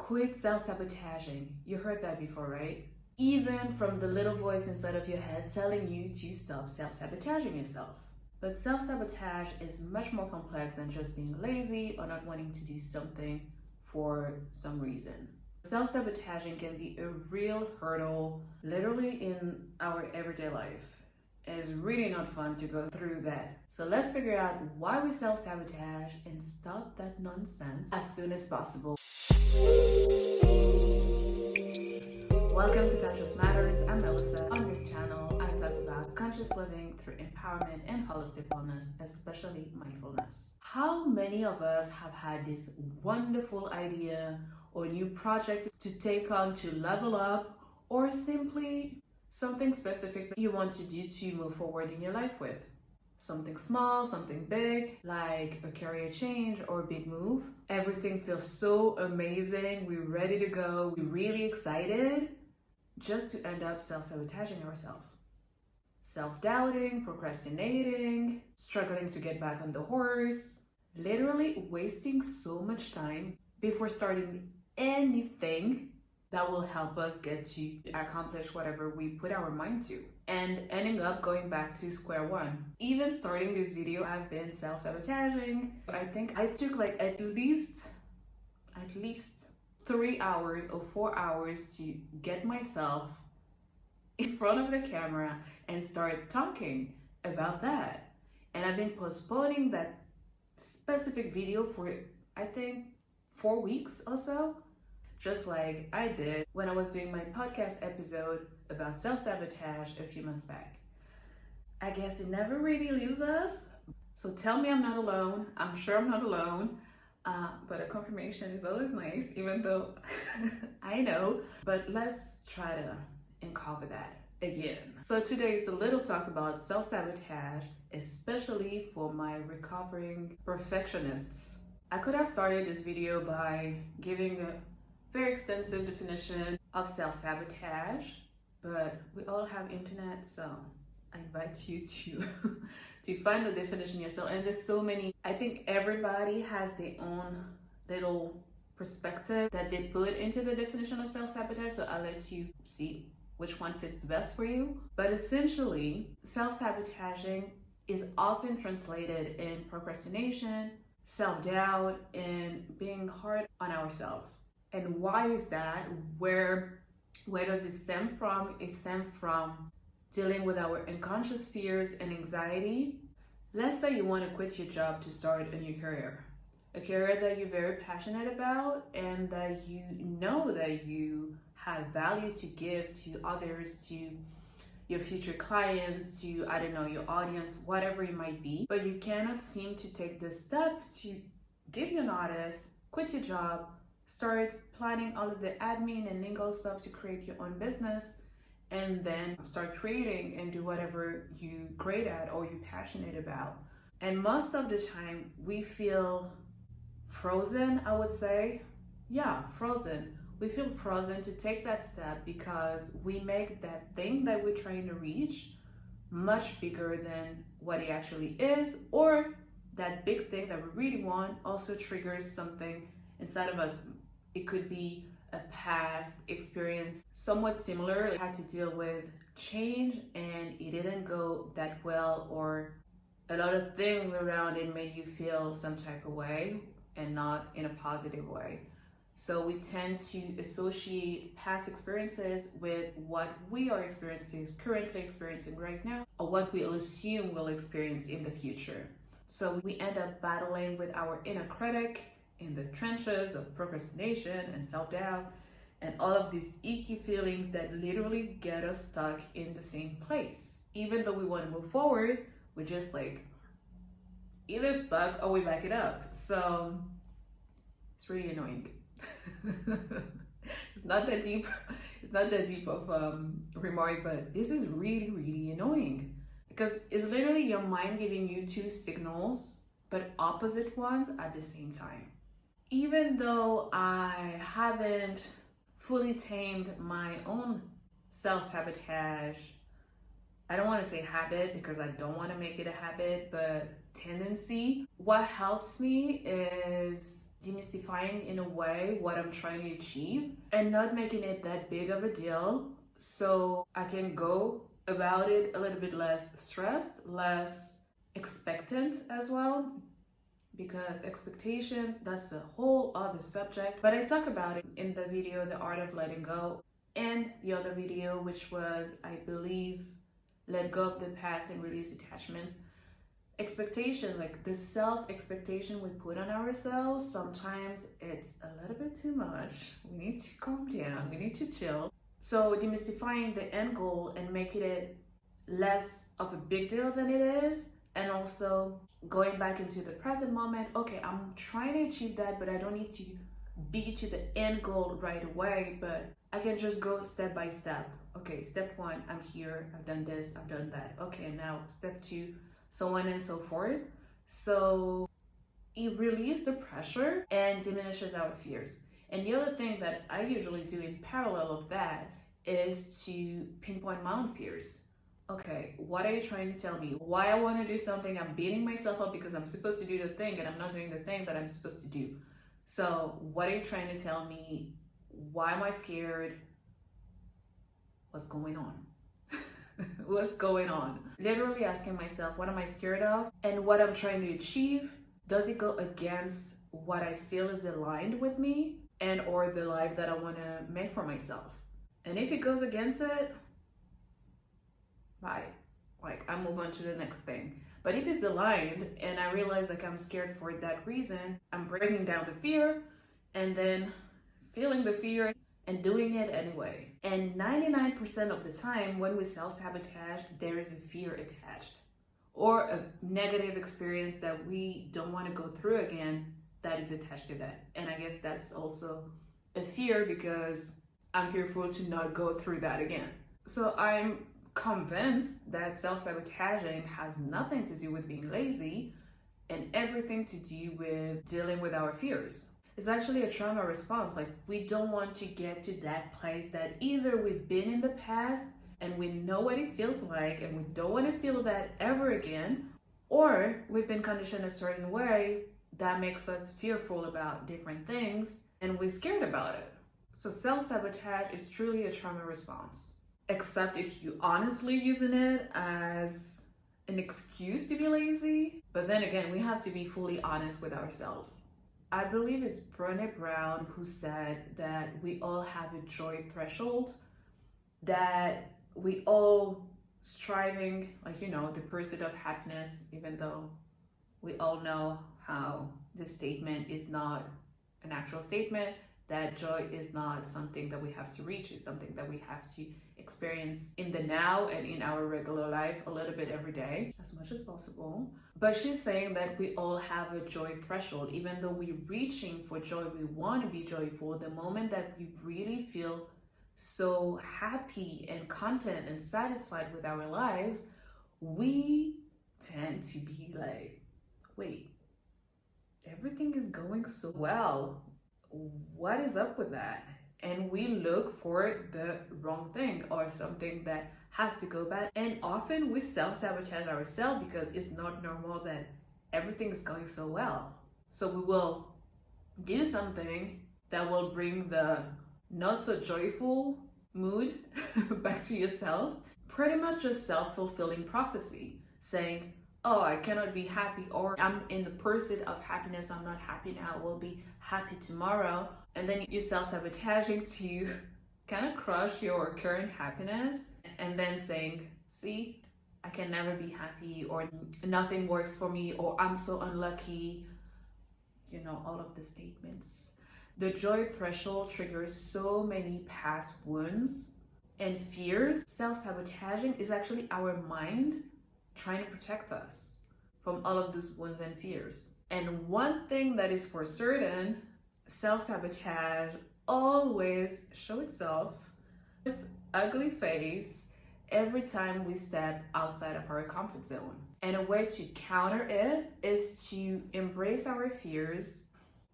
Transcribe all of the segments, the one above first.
Quit self-sabotaging. You heard that before, right? Even from the little voice inside of your head telling you to stop self-sabotaging yourself. But self-sabotage is much more complex than just being lazy or not wanting to do something for some reason. Self-sabotaging can be a real hurdle literally in our everyday life. It's really not fun to go through that. So let's figure out why we self-sabotage and stop that nonsense as soon as possible. Welcome to Conscious Matters. I'm Melissa. On this channel, I talk about conscious living through empowerment and holistic wellness, especially mindfulness. How many of us have had this wonderful idea or new project to take on to level up, or simply something specific that you want to do to move forward in your life with? Something small, something big, like a career change or a big move. Everything feels so amazing. We're ready to go. We're really excited, just to end up self-sabotaging ourselves. Self-doubting, procrastinating, struggling to get back on the horse, literally wasting so much time before starting anything that will help us get to accomplish whatever we put our mind to, and ending up going back to square one. Even starting this video, I've been self-sabotaging. I think I took like at least 3 hours or 4 hours to get myself in front of the camera and start talking about that. And I've been postponing that specific video for, I think, 4 weeks or so, just like I did when I was doing my podcast episode about self-sabotage a few months back. I guess it never really leaves us. So tell me I'm not alone. I'm sure I'm not alone. But a confirmation is always nice, even though I know. But let's try to uncover that again. So today is a little talk about self-sabotage, especially for my recovering perfectionists. I could have started this video by giving a very extensive definition of self-sabotage, but we all have internet, so I invite you to find the definition yourself. And there's so many. I think everybody has their own little perspective that they put into the definition of self-sabotage, so I'll let you see which one fits the best for you. But essentially, self-sabotaging is often translated in procrastination, self-doubt, and being hard on ourselves. And why is that? Where does it stem from? It stems from dealing with our unconscious fears and anxiety. Let's say you want to quit your job to start a new career. A career that you're very passionate about and that you know that you have value to give to others, to your future clients, to, I don't know, your audience, whatever it might be. But you cannot seem to take the step to give your notice, quit your job, start planning all of the admin and legal stuff to create your own business, and then start creating and do whatever you're great at or you're passionate about. And most of the time we feel frozen, I would say. Yeah, frozen. We feel frozen to take that step because we make that thing that we're trying to reach much bigger than what it actually is, or that big thing that we really want also triggers something inside of us. It could be a past experience somewhat similar. I had to deal with change and it didn't go that well, or a lot of things around it made you feel some type of way and not in a positive way. So we tend to associate past experiences with what we are currently experiencing right now, or what we'll assume we'll experience in the future. So we end up battling with our inner critic in the trenches of procrastination and self-doubt and all of these icky feelings that literally get us stuck in the same place. Even though we want to move forward, we're just like either stuck or we back it up. So it's really annoying. It's not that deep of remark, but this is really annoying because it's literally your mind giving you two signals, but opposite ones at the same time. Even though I haven't fully tamed my own self-sabotage, I don't want to say habit because I don't want to make it a habit, but tendency, what helps me is demystifying in a way what I'm trying to achieve and not making it that big of a deal, so I can go about it a little bit less stressed, less expectant as well, because expectations, that's a whole other subject, but I talk about it in the video The Art of Letting Go, and the other video, which was, I believe, Let Go of the Past and Release Attachments. Expectations, like the self-expectation we put on ourselves, sometimes it's a little bit too much. We need to calm down, we need to chill. So demystifying the end goal and making it less of a big deal than it is, and also going back into the present moment. Okay, I'm trying to achieve that, but I don't need to be to the end goal right away, but I can just go step by step. Okay, step 1, I'm here, I've done this, I've done that. Okay, now step 2, so on and so forth. So it relieves the pressure and diminishes our fears. And the other thing that I usually do in parallel of that is to pinpoint my own fears. Okay, what are you trying to tell me? Why I want to do something, I'm beating myself up because I'm supposed to do the thing and I'm not doing the thing that I'm supposed to do. So what are you trying to tell me? Why am I scared? What's going on? What's going on? Literally asking myself, what am I scared of? And what I'm trying to achieve, does it go against what I feel is aligned with me and or the life that I want to make for myself? And if it goes against it, bye. Like, I move on to the next thing. But if it's aligned and I realize like I'm scared for that reason, I'm bringing down the fear and then feeling the fear and doing it anyway. And 99% of the time when we self-sabotage, there is a fear attached or a negative experience that we don't want to go through again that is attached to that. And I guess that's also a fear because I'm fearful to not go through that again. So I'm convinced that self-sabotaging has nothing to do with being lazy and everything to do with dealing with our fears. It's actually a trauma response. Like, we don't want to get to that place that either we've been in the past and we know what it feels like and we don't want to feel that ever again, or we've been conditioned a certain way that makes us fearful about different things and we're scared about it. So self-sabotage is truly a trauma response, except if you honestly using it as an excuse to be lazy. But then again, we have to be fully honest with ourselves. I believe it's Brené Brown who said that we all have a joy threshold, that we all striving, like, you know, the pursuit of happiness, even though we all know how this statement is not an actual statement, that joy is not something that we have to reach, it's something that we have to experience in the now and in our regular life a little bit every day, as much as possible. But she's saying that we all have a joy threshold. Even though we're reaching for joy, we want to be joyful, the moment that we really feel so happy and content and satisfied with our lives, we tend to be like, wait, everything is going so well. What is up with that? And we look for the wrong thing or something that has to go bad. And often we self-sabotage ourselves because it's not normal that everything is going so well. So we will do something that will bring the not so joyful mood back to yourself. Pretty much a self-fulfilling prophecy, saying, oh, I cannot be happy, or I'm in the pursuit of happiness, I'm not happy now, I will be happy tomorrow. And then you're self-sabotaging to kind of crush your current happiness and then saying, see, I can never be happy, or nothing works for me, or I'm so unlucky. You know, all of the statements. The joy threshold triggers so many past wounds and fears. Self-sabotaging is actually our mind trying to protect us from all of those wounds and fears. And one thing that is for certain, self-sabotage always shows its ugly face every time we step outside of our comfort zone. And a way to counter it is to embrace our fears.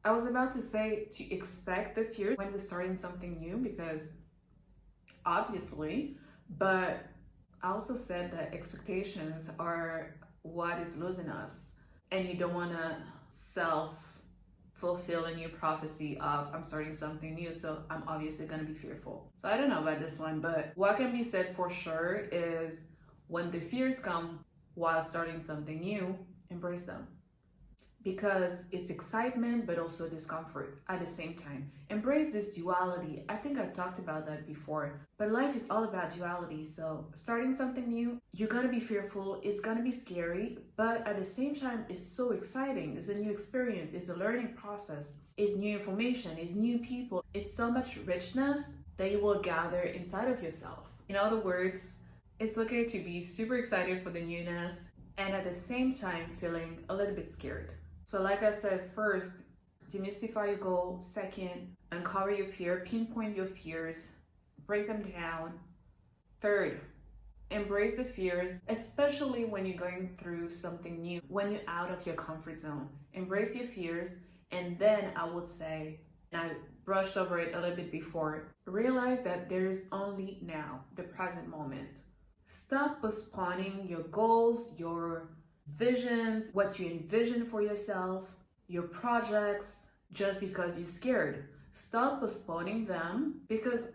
I was about to say to expect the fears when we're starting something new, because obviously, but I also said that expectations are what is losing us, and you don't want to fulfill a new prophecy of I'm starting something new, so I'm obviously going to be fearful. So I don't know about this one, but what can be said for sure is when the fears come while starting something new, embrace them. Because it's excitement but also discomfort at the same time. Embrace this duality. I think I talked about that before, but life is all about duality. So starting something new, you're gonna be fearful, it's gonna be scary, but at the same time it's so exciting. It's a new experience, it's a learning process, it's new information, it's new people, it's so much richness that you will gather inside of yourself. In other words, it's okay to be super excited for the newness and at the same time feeling a little bit scared. So like I said, first, demystify your goal. Second, uncover your fear, pinpoint your fears, break them down. Third, embrace the fears, especially when you're going through something new, when you're out of your comfort zone. Embrace your fears, and then I would say, and I brushed over it a little bit before, realize that there's only now, the present moment. Stop postponing your goals, your visions, what you envision for yourself, your projects, just because you're scared. Stop postponing them, because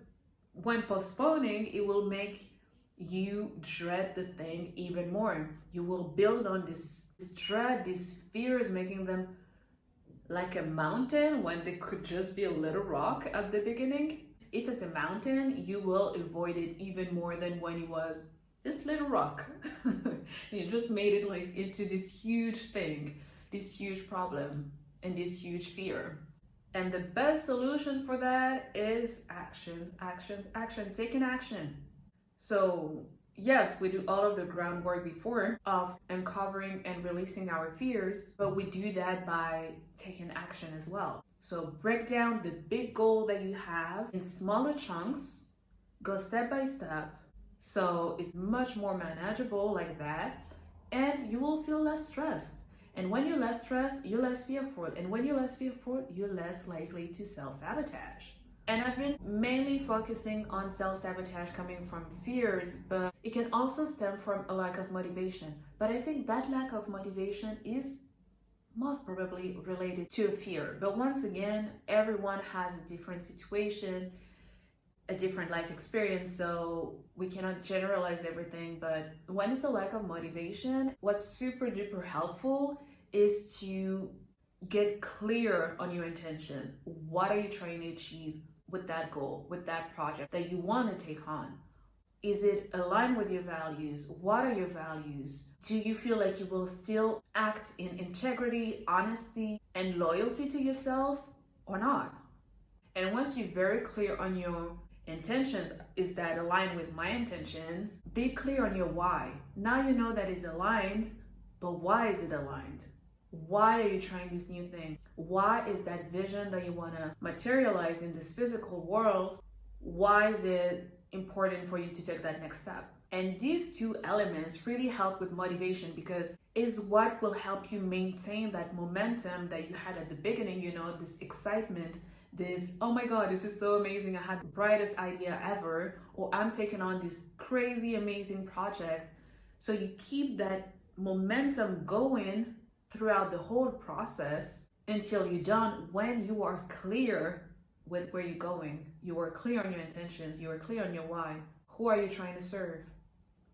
when postponing, it will make you dread the thing even more. You will build on this dread, these fears, making them like a mountain when they could just be a little rock at the beginning. If it's a mountain, you will avoid it even more than when it was this little rock. You just made it like into this huge thing, this huge problem, and this huge fear. And the best solution for that is actions, actions, action, taking action. So yes, we do all of the groundwork before of uncovering and releasing our fears, but we do that by taking action as well. So break down the big goal that you have in smaller chunks, go step by step, so it's much more manageable like that, and you will feel less stressed. And when you're less stressed, you're less fearful. And when you're less fearful, you're less likely to self-sabotage. And I've been mainly focusing on self-sabotage coming from fears, but it can also stem from a lack of motivation. But I think that lack of motivation is most probably related to a fear. But once again, everyone has a different situation, a different life experience, so we cannot generalize everything. But when it's a lack of motivation, what's super duper helpful is to get clear on your intention. What are you trying to achieve with that goal, with that project that you want to take on? Is it aligned with your values? What are your values? Do you feel like you will still act in integrity, honesty, and loyalty to yourself or not? And once you're very clear on your intentions, is that aligned with my intentions? Be clear on your why. Now you know that it's aligned, but why is it aligned? Why are you trying this new thing? Why is that vision that you want to materialize in this physical world? Why is it important for you to take that next step? And these two elements really help with motivation, because it's what will help you maintain that momentum that you had at the beginning, you know, this excitement, this, oh my God, this is so amazing, I had the brightest idea ever, or I'm taking on this crazy amazing project. So you keep that momentum going throughout the whole process until you're done, when you are clear with where you're going. You are clear on your intentions, you are clear on your why. Who are you trying to serve?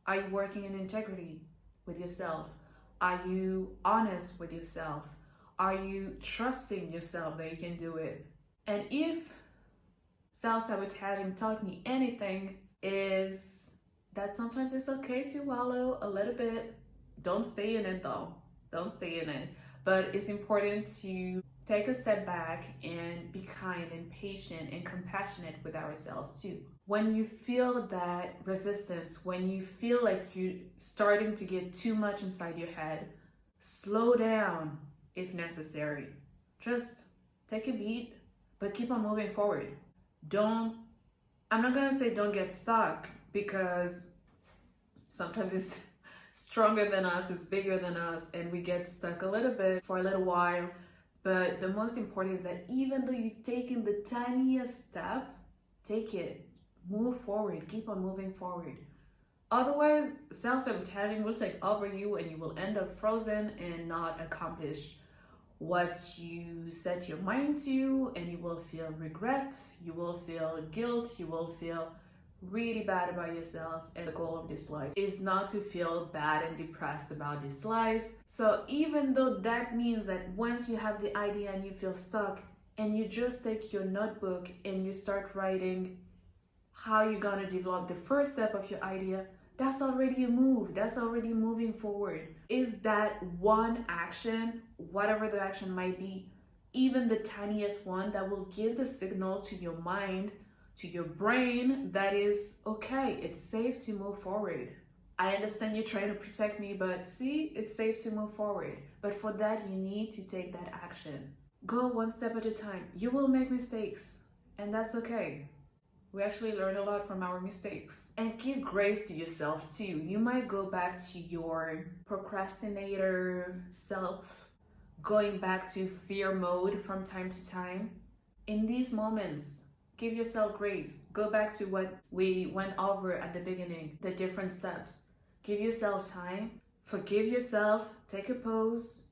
Are you working in integrity with yourself? Are you honest with yourself? Are you trusting yourself that you can do it? And if self-sabotaging taught me anything, is that sometimes it's okay to wallow a little bit. Don't stay in it though. Don't stay in it. But it's important to take a step back and be kind and patient and compassionate with ourselves too. When you feel that resistance, when you feel like you're starting to get too much inside your head, slow down if necessary. Just take a beat, but keep on moving forward. I'm not gonna say don't get stuck, because sometimes it's stronger than us, it's bigger than us, and we get stuck a little bit for a little while. But the most important is that even though you're taking the tiniest step, take it, move forward, keep on moving forward. Otherwise, self-sabotaging will take over you and you will end up frozen and not accomplish what you set your mind to, and you will feel regret, you will feel guilt, you will feel really bad about yourself. And the goal of this life is not to feel bad and depressed about this life. So even though that means that once you have the idea and you feel stuck, and you just take your notebook and you start writing how you're gonna develop the first step of your idea, that's already a move. That's already moving forward. Is that one action, whatever the action might be, even the tiniest one, that will give the signal to your mind, to your brain, that is okay, it's safe to move forward. I understand you're trying to protect me, but see, it's safe to move forward. But for that, you need to take that action. Go one step at a time. You will make mistakes, and that's okay. We actually learn a lot from our mistakes. And give grace to yourself too. You might go back to your procrastinator self, going back to fear mode from time to time. In these moments, give yourself grace. Go back to what we went over at the beginning, the different steps. Give yourself time, forgive yourself, take a pause,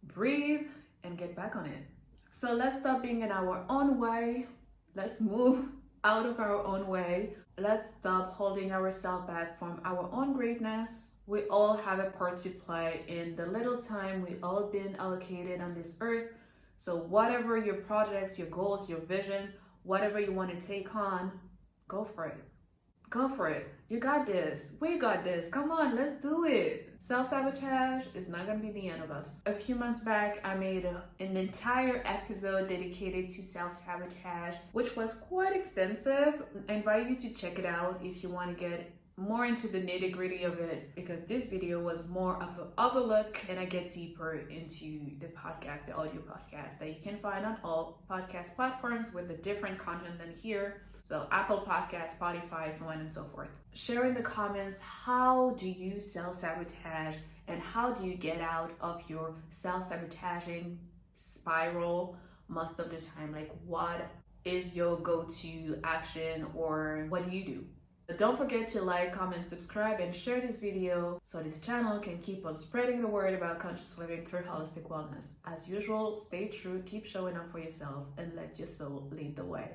breathe, and get back on it. So let's stop being in our own way. Let's move out of our own way. Let's stop holding ourselves back from our own greatness. We all have a part to play in the little time we all been allocated on this earth. So whatever your projects, your goals, your vision, whatever you want to take on, go for it. Go for it. You got this. We got this. Come on, let's do it. Self-sabotage is not going to be the end of us. A few months back, I made an entire episode dedicated to self-sabotage, which was quite extensive. I invite you to check it out if you want to get more into the nitty-gritty of it, because this video was more of a look, and I get deeper into the podcast, the audio podcast that you can find on all podcast platforms with the different content than here. So Apple Podcasts, Spotify, so on and so forth. Share in the comments, how do you self-sabotage and how do you get out of your self-sabotaging spiral most of the time? Like, what is your go-to action, or what do you do? But don't forget to like, comment, subscribe, and share this video so this channel can keep on spreading the word about conscious living through holistic wellness. As usual, stay true, keep showing up for yourself, and let your soul lead the way.